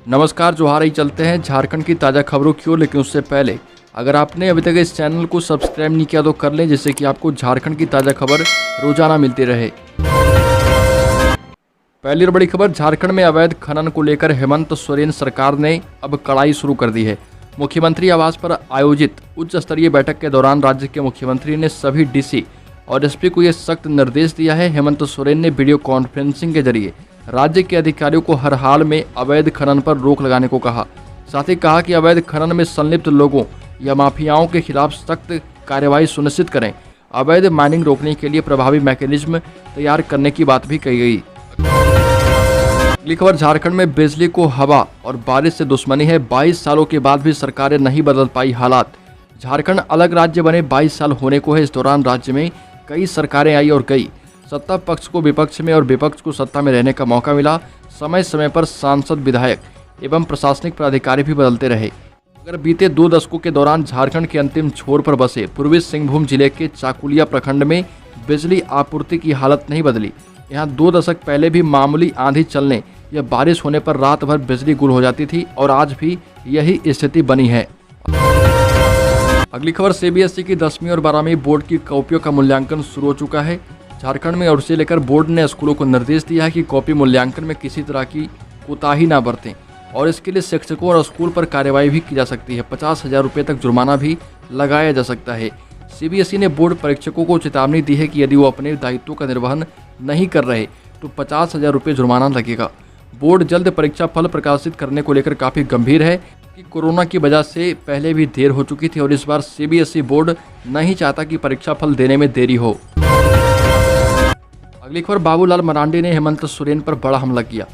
नमस्कार, जोहार ही चलते हैं झारखंड की ताज़ा खबरों की ओर। लेकिन उससे पहले अगर आपने अभी तक इस चैनल को सब्सक्राइब नहीं किया तो कर लें, जिससे कि आपको झारखंड की ताज़ा खबर रोजाना मिलती रहे। पहली और बड़ी खबर, झारखंड में अवैध खनन को लेकर हेमंत सोरेन सरकार ने अब कड़ाई शुरू कर दी है। मुख्यमंत्री आवास पर आयोजित उच्च स्तरीय बैठक के दौरान राज्य के मुख्यमंत्री ने सभी डीसी और एसपी को यह सख्त निर्देश दिया है। हेमंत सोरेन ने वीडियो कॉन्फ्रेंसिंग के जरिए राज्य के अधिकारियों को हर हाल में अवैध खनन पर रोक लगाने को कहा। साथ ही कहा कि अवैध खनन में संलिप्त लोगों या माफियाओं के खिलाफ सख्त कार्रवाई सुनिश्चित करें। अवैध माइनिंग रोकने के लिए प्रभावी मैकेनिज्म तैयार करने की बात भी कही गई। अगली खबर, झारखंड में बिजली को हवा और बारिश से दुश्मनी है। 22 सालों के बाद भी सरकारें नहीं बदल पाई हालात। झारखंड अलग राज्य बने 22 साल होने को है। इस दौरान राज्य में कई सरकारें आई और गई। सत्ता पक्ष को विपक्ष में और विपक्ष को सत्ता में रहने का मौका मिला। समय समय पर सांसद, विधायक एवं प्रशासनिक पदाधिकारी भी बदलते रहे। अगर बीते 2 दशकों के दौरान झारखंड के अंतिम छोर पर बसे पूर्वी सिंहभूम जिले के चाकुलिया प्रखंड में बिजली आपूर्ति की हालत नहीं बदली। यहाँ 2 दशक पहले भी मामूली आंधी चलने या बारिश होने पर रात भर बिजली गुल हो जाती थी और आज भी यही स्थिति बनी है। अगली खबर, सीबीएसई की 10वीं और 12वीं बोर्ड की कॉपियों का मूल्यांकन शुरू हो चुका है झारखंड में। और इसे लेकर बोर्ड ने स्कूलों को निर्देश दिया है कि कॉपी मूल्यांकन में किसी तरह की कोताही ना बरतें और इसके लिए शिक्षकों और स्कूल पर कार्रवाई भी की जा सकती है। 50,000 रुपये तक जुर्माना भी लगाया जा सकता है। सीबीएसई ने बोर्ड परीक्षकों को चेतावनी दी है कि यदि वो अपने दायित्वों का निर्वहन नहीं कर रहे तो 50,000 रुपये जुर्माना लगेगा। बोर्ड जल्द परीक्षा फल प्रकाशित करने को लेकर काफ़ी गंभीर है कि कोरोना की वजह से पहले भी देर हो चुकी थी और इस बार सीबीएसई बोर्ड नहीं चाहता कि परीक्षा फल देने में देरी हो। अगली खबर, बाबूलाल मरांडी ने हेमंत सोरेन पर बड़ा हमला किया।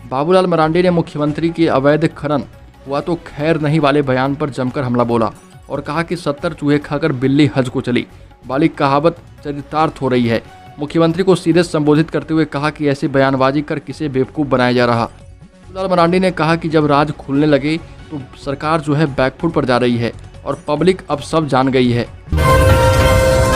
बाबूलाल मरांडी ने मुख्यमंत्री के अवैध खनन हुआ तो खैर नहीं वाले बयान पर जमकर हमला बोला और कहा कि 70 चूहे खाकर बिल्ली हज को चली वाली कहावत चरितार्थ हो रही है। मुख्यमंत्री को सीधे संबोधित करते हुए कहा कि ऐसी बयानबाजी कर किसे बेवकूफ़ बनाया जा रहा। बाबूलाल मरांडी ने कहा कि जब राज खुलने लगे तो सरकार बैकफुट पर जा रही है और पब्लिक अब सब जान गई है।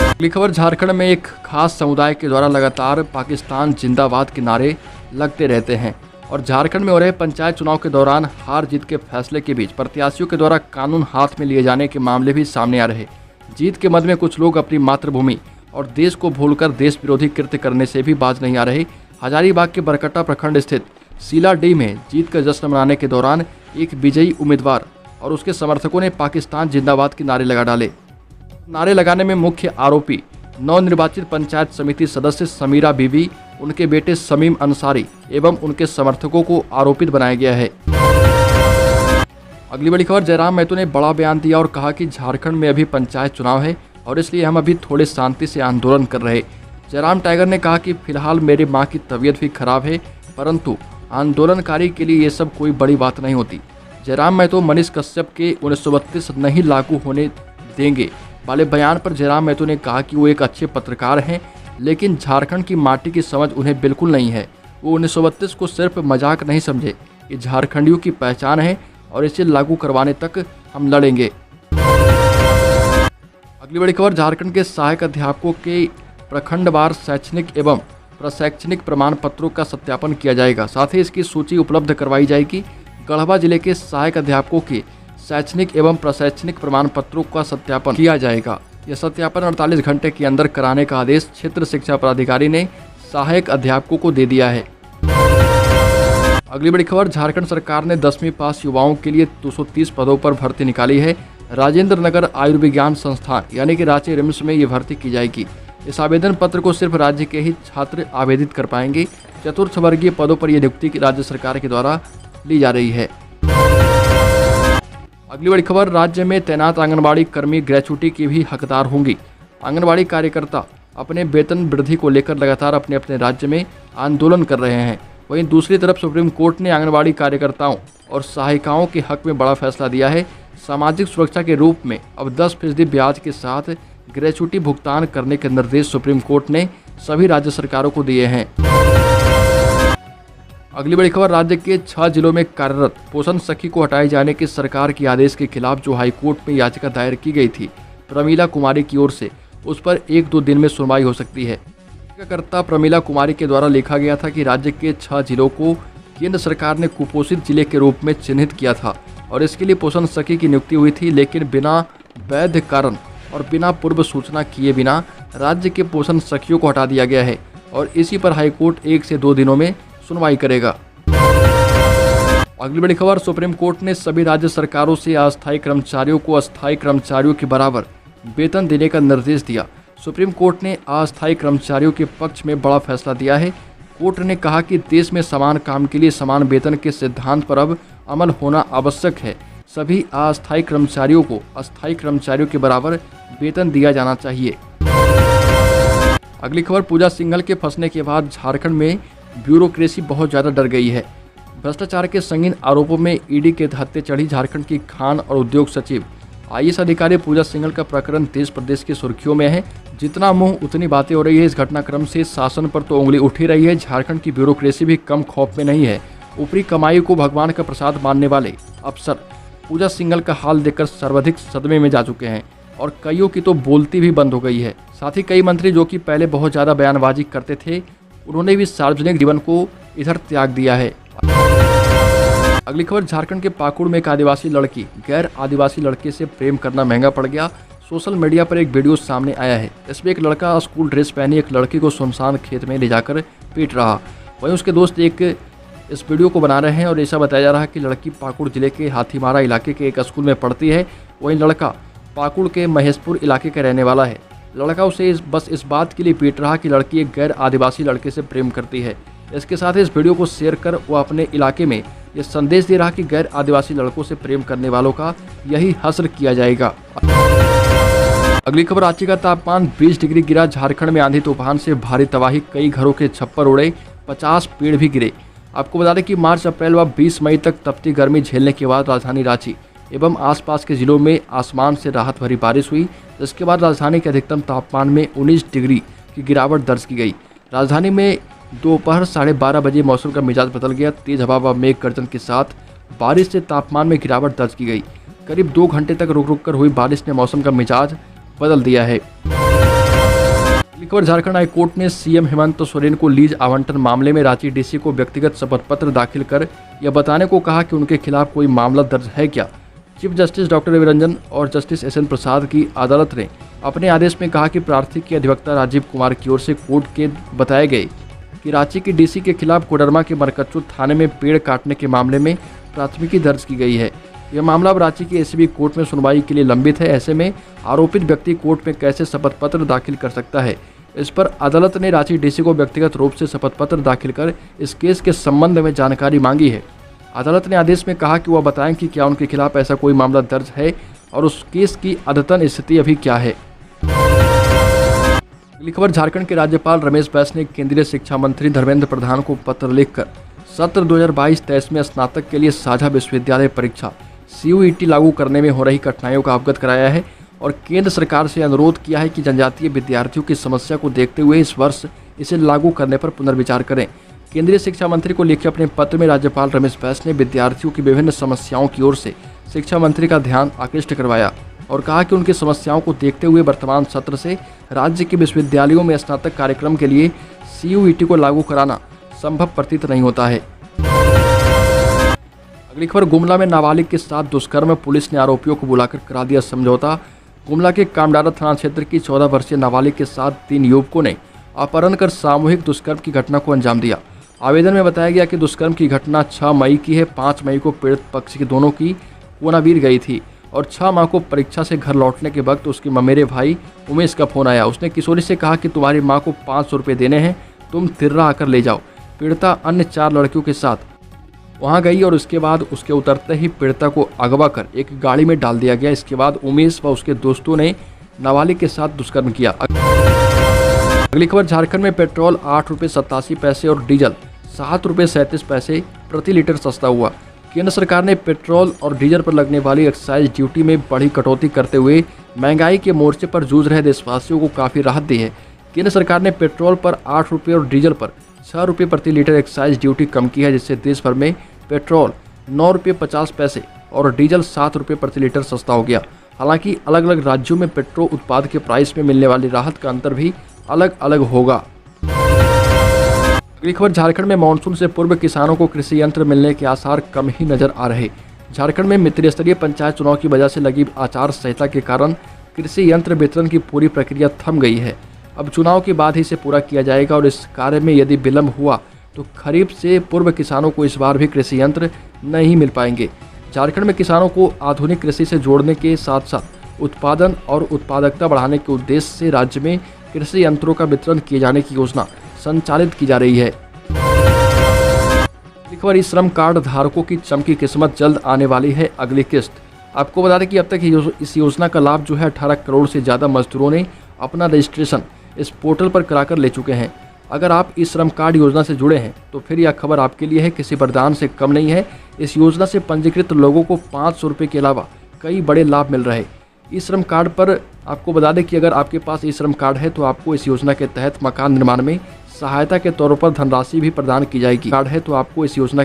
अगली खबर, झारखंड में एक खास समुदाय के द्वारा लगातार पाकिस्तान जिंदाबाद के नारे लगते रहते हैं और झारखंड में हो रहे पंचायत चुनाव के दौरान हार जीत के फैसले के बीच प्रत्याशियों के द्वारा कानून हाथ में लिए जाने के मामले भी सामने आ रहे। जीत के मद में कुछ लोग अपनी मातृभूमि और देश को भूलकर देश विरोधी कृत्य करने से भी बाज नहीं आ रहे। हजारीबाग के बरकट्टा प्रखंड स्थित सीलाडी में जीत का जश्न मनाने के दौरान एक विजयी उम्मीदवार और उसके समर्थकों ने पाकिस्तान जिंदाबाद के नारे लगा डाले। नारे लगाने में मुख्य आरोपी नवनिर्वाचित पंचायत समिति सदस्य समीरा बीबी, उनके बेटे समीम अंसारी एवं उनके समर्थकों को आरोपित बनाया गया है। अगली बड़ी खबर, जयराम महतो ने बड़ा बयान दिया और कहा कि झारखंड में अभी पंचायत चुनाव है और इसलिए हम अभी थोड़े शांति से आंदोलन कर रहे। जयराम टाइगर ने कहा कि फिलहाल मेरी मां की तबीयत भी खराब है, परंतु आंदोलनकारी के लिए ये सब कोई बड़ी बात नहीं होती। जयराम महतो मनीष कश्यप के 1932 नहीं लागू होने देंगे वाले बयान पर जयराम महतो ने कहा कि वो एक अच्छे पत्रकार हैं, लेकिन झारखंड की माटी की समझ उन्हें बिल्कुल नहीं है। वो 1932 को सिर्फ मजाक नहीं समझे, ये झारखंडियों की पहचान है और इसे लागू करवाने तक हम लड़ेंगे। अगली बड़ी खबर, झारखंड के सहायक अध्यापकों के प्रखंडवार शैक्षणिक एवं प्रशैक्षणिक प्रमाण पत्रों का सत्यापन किया जाएगा। साथ ही इसकी सूची उपलब्ध करवाई जाएगी। गढ़वा जिले के सहायक अध्यापकों के शैक्षणिक एवं प्रशैक्षणिक प्रमाण पत्रों का सत्यापन किया जाएगा। यह सत्यापन 48 घंटे के अंदर कराने का आदेश क्षेत्र शिक्षा पदाधिकारी ने सहायक अध्यापकों को दे दिया है। अगली बड़ी खबर, झारखंड सरकार ने 10वीं पास युवाओं के लिए 230 पदों पर भर्ती निकाली है। राजेंद्र नगर आयुर्विज्ञान संस्थान यानी कि रांची रिम्स में ये भर्ती की जाएगी। इस आवेदन पत्र को सिर्फ राज्य के ही छात्र आवेदित कर पाएंगे। चतुर्थ वर्गीय पदों पर यह नियुक्ति राज्य सरकार के द्वारा ली जा रही है। अगली बड़ी खबर, राज्य में तैनात आंगनबाड़ी कर्मी ग्रेच्युटी की भी हकदार होंगी। आंगनबाड़ी कार्यकर्ता अपने वेतन वृद्धि को लेकर लगातार अपने अपने राज्य में आंदोलन कर रहे हैं। वहीं दूसरी तरफ सुप्रीम कोर्ट ने आंगनबाड़ी कार्यकर्ताओं और सहायिकाओं के हक में बड़ा फैसला दिया है। सामाजिक सुरक्षा के रूप में अब 10% ब्याज के साथ ग्रेच्युटी भुगतान करने के निर्देश सुप्रीम कोर्ट ने सभी राज्य सरकारों को दिए हैं। अगली बड़ी खबर, राज्य के 6 जिलों में कार्यरत पोषण सखी को हटाए जाने के सरकार के आदेश के खिलाफ जो हाईकोर्ट में याचिका दायर की गई थी प्रमीला कुमारी की ओर से, उस पर 1-2 दिन में सुनवाई हो सकती है। याचिकाकर्ता प्रमीला कुमारी के द्वारा लिखा गया था कि राज्य के 6 जिलों को केंद्र सरकार ने कुपोषित जिले के रूप में चिन्हित किया था और इसके लिए पोषण सखी की नियुक्ति हुई थी, लेकिन बिना वैध कारण और बिना पूर्व सूचना किए बिना राज्य के पोषण सखियों को हटा दिया गया है और इसी पर हाईकोर्ट 1 से 2 दिनों में सुनवाई करेगा। अगली बड़ी खबर, सुप्रीम कोर्ट ने सभी राज्य सरकारों से अस्थायी कर्मचारियों को अस्थायी कर्मचारियों के बराबर वेतन देने का निर्देश दिया। सुप्रीम कोर्ट ने अस्थायी कर्मचारियों के पक्ष में बड़ा फैसला दिया है। कोर्ट ने कहा कि देश में समान काम के लिए समान वेतन के सिद्धांत पर अब अमल होना आवश्यक है। सभी अस्थायी कर्मचारियों को अस्थायी कर्मचारियों के बराबर वेतन दिया जाना चाहिए। अगली खबर, पूजा सिंघल के फंसने के बाद झारखंड में ब्यूरोक्रेसी बहुत ज़्यादा डर गई है। भ्रष्टाचार के संगीन आरोपों में ईडी के हत्थे चढ़ी झारखंड की खान और उद्योग सचिव आईएएस अधिकारी पूजा सिंघल का प्रकरण देश प्रदेश की सुर्खियों में है। जितना मुंह उतनी बातें हो रही है। इस घटनाक्रम से शासन पर तो उंगली उठ ही रही है। झारखंड की ब्यूरोक्रेसी भी कम खौफ में नहीं है। ऊपरी कमाई को भगवान का प्रसाद मानने वाले अफसर पूजा सिंघल का हाल देखकर सर्वाधिक सदमे में जा चुके हैं और कईयों की तो बोलती भी बंद हो गई है। साथ ही कई मंत्री जो कि पहले बहुत ज़्यादा बयानबाजी करते थे, उन्होंने भी सार्वजनिक जीवन को इधर त्याग दिया है। अगली खबर, झारखंड के पाकुड़ में एक आदिवासी लड़की गैर आदिवासी लड़के से प्रेम करना महंगा पड़ गया। सोशल मीडिया पर एक वीडियो सामने आया है। इसमें एक लड़का स्कूल ड्रेस पहनी एक लड़की को सुनसान खेत में ले जाकर पीट रहा। वहीं उसके दोस्त इस वीडियो को बना रहे हैं और ऐसा बताया जा रहा है कि लड़की पाकुड़ जिले के हाथीमारा इलाके के एक स्कूल में पढ़ती है। वहीं लड़का पाकुड़ के महेशपुर इलाके का रहने वाला है। लड़का उसे बस इस बात के लिए पीट रहा कि लड़की एक गैर आदिवासी लड़के से प्रेम करती है। इसके साथ ही इस वीडियो को शेयर कर वो अपने इलाके में ये संदेश दे रहा कि गैर आदिवासी लड़कों से प्रेम करने वालों का यही हश्र किया जाएगा। अगली खबर, रांची का तापमान 20 डिग्री गिरा। झारखंड में आंधी तूफान से भारी तबाही, कई घरों के छप्पर उड़े, 50 पेड़ भी गिरे। आपको बता दें कि मार्च, अप्रैल व 20 मई तक तपती गर्मी झेलने के बाद राजधानी रांची एवं आसपास के जिलों में आसमान से राहत भरी बारिश हुई। जिसके बाद राजधानी के अधिकतम तापमान में 19 डिग्री की गिरावट दर्ज की गई। राजधानी में दोपहर 12:30 बजे मौसम का मिजाज बदल गया। तेज हवा व मेघ गर्जन के साथ बारिश से तापमान में गिरावट दर्ज की गई। करीब 2 घंटे तक रुक कर हुई बारिश ने मौसम का मिजाज बदल दिया है। झारखंड हाई कोर्ट ने सीएम हेमंत सोरेन को लीज आवंटन मामले में रांची डीसी को व्यक्तिगत शपथ पत्र दाखिल कर यह बताने को कहा कि उनके खिलाफ कोई मामला दर्ज है क्या। Chief justice doctor Ravi Ranjan और जस्टिस एसएन प्रसाद की अदालत ने अपने आदेश में कहा कि प्रार्थी के अधिवक्ता राजीव कुमार की ओर से कोर्ट के बताए गए कि रांची की डीसी के खिलाफ कोडरमा के मरकच्चू थाने में पेड़ काटने के मामले में प्राथमिकी दर्ज की गई है। यह मामला अब रांची की एसीबी कोर्ट में सुनवाई के लिए लंबित है। ऐसे में आरोपित व्यक्ति कोर्ट में कैसे शपथ पत्र दाखिल कर सकता है। इस पर अदालत ने रांची डीसी को व्यक्तिगत रूप से शपथ पत्र दाखिल कर इस केस के संबंध में जानकारी मांगी है। अदालत ने आदेश में कहा कि वह बताएं कि क्या उनके खिलाफ ऐसा कोई मामला दर्ज है और उस केस की अद्यतन स्थिति अभी क्या है। अगली खबर, झारखंड के राज्यपाल रमेश बैस ने केंद्रीय शिक्षा मंत्री धर्मेंद्र प्रधान को पत्र लिखकर सत्र 2022-23 में स्नातक के लिए साझा विश्वविद्यालय परीक्षा CUET लागू करने में हो रही कठिनाइयों का अवगत कराया है और केंद्र सरकार से अनुरोध किया है कि जनजातीय विद्यार्थियों की समस्या को देखते हुए इस वर्ष इसे लागू करने पर पुनर्विचार करें। केंद्रीय शिक्षा मंत्री को लिखे अपने पत्र में राज्यपाल रमेश बैस ने विद्यार्थियों की विभिन्न समस्याओं की ओर से शिक्षा मंत्री का ध्यान आकृष्ट करवाया और कहा कि उनकी समस्याओं को देखते हुए वर्तमान सत्र से राज्य के विश्वविद्यालयों में स्नातक कार्यक्रम के लिए CUET को लागू कराना संभव प्रतीत नहीं होता है। अगली खबर, गुमला में नाबालिग के साथ दुष्कर्म, पुलिस ने आरोपियों को बुलाकर करा दिया समझौता। गुमला के कामडारा थाना क्षेत्र की 14 वर्षीय नाबालिग के साथ 3 युवकों ने अपहरण कर सामूहिक दुष्कर्म की घटना को अंजाम दिया। आवेदन में बताया गया कि दुष्कर्म की घटना 6 मई की है। 5 मई को पीड़ित पक्ष की दोनों की कोनावीर गई थी और 6 माह को परीक्षा से घर लौटने के वक्त उसके ममेरे भाई उमेश का फोन आया। उसने किशोरी से कहा कि तुम्हारी माँ को 500 रुपये देने हैं, तुम तिर्रा आकर ले जाओ। पीड़िता अन्य 4 लड़कियों के साथ वहां गई और उसके बाद उसके उतरते ही पीड़िता को अगवा कर एक गाड़ी में डाल दिया गया। इसके बाद उमेश व उसके दोस्तों ने नाबालिग के साथ दुष्कर्म किया। अगली खबर, झारखंड में पेट्रोल 8 रुपये 87 पैसे और डीजल 7 रुपये 37 पैसे प्रति लीटर सस्ता हुआ। केंद्र सरकार ने पेट्रोल और डीजल पर लगने वाली एक्साइज ड्यूटी में बड़ी कटौती करते हुए महंगाई के मोर्चे पर जूझ रहे देशवासियों को काफ़ी राहत दी है। केंद्र सरकार ने पेट्रोल पर 8 रुपये और डीजल पर 6 रुपये प्रति लीटर एक्साइज ड्यूटी कम की है, जिससे देश भर में पेट्रोल 9 रुपये 50 पैसे और डीजल 7 रुपये प्रति लीटर सस्ता हो गया। हालांकि अलग अलग राज्यों में पेट्रोल उत्पाद के प्राइस में मिलने वाली राहत का अंतर भी अलग अलग होगा। अगली खबर, झारखंड में मानसून से पूर्व किसानों को कृषि यंत्र मिलने के आसार कम ही नजर आ रहे। झारखंड में त्रिस्तरीय पंचायत चुनाव की वजह से लगी आचार संहिता के कारण कृषि यंत्र वितरण की पूरी प्रक्रिया थम गई है। अब चुनाव के बाद ही इसे पूरा किया जाएगा और इस कार्य में यदि विलंब हुआ तो खरीफ से पूर्व किसानों को इस बार भी कृषि यंत्र नहीं मिल पाएंगे। झारखंड में किसानों को आधुनिक कृषि से जोड़ने के साथ साथ उत्पादन और उत्पादकता बढ़ाने के उद्देश्य से राज्य में कृषि यंत्रों का वितरण किए जाने की योजना संचालित की जा रही है। खबर, इस श्रम कार्ड धारकों की चमकी किस्मत, जल्द आने वाली है अगली किस्त। आपको बता दें कि अब तक इस योजना का लाभ जो है 18 करोड़ से ज़्यादा मजदूरों ने अपना रजिस्ट्रेशन इस पोर्टल पर कराकर ले चुके हैं। अगर आप इस श्रम कार्ड योजना से जुड़े हैं तो फिर यह खबर आपके लिए है, किसी वरदान से कम नहीं है। इस योजना से पंजीकृत लोगों को 500 रुपये के अलावा कई बड़े लाभ मिल रहे। इस श्रम कार्ड पर आपको बता दें कि अगर आपके पास ई श्रम कार्ड है तो आपको इस योजना के तहत मकान निर्माण में सहायता के तौर पर धनराशि भी प्रदान की जाएगी। कार्ड है तो आपको इस योजना के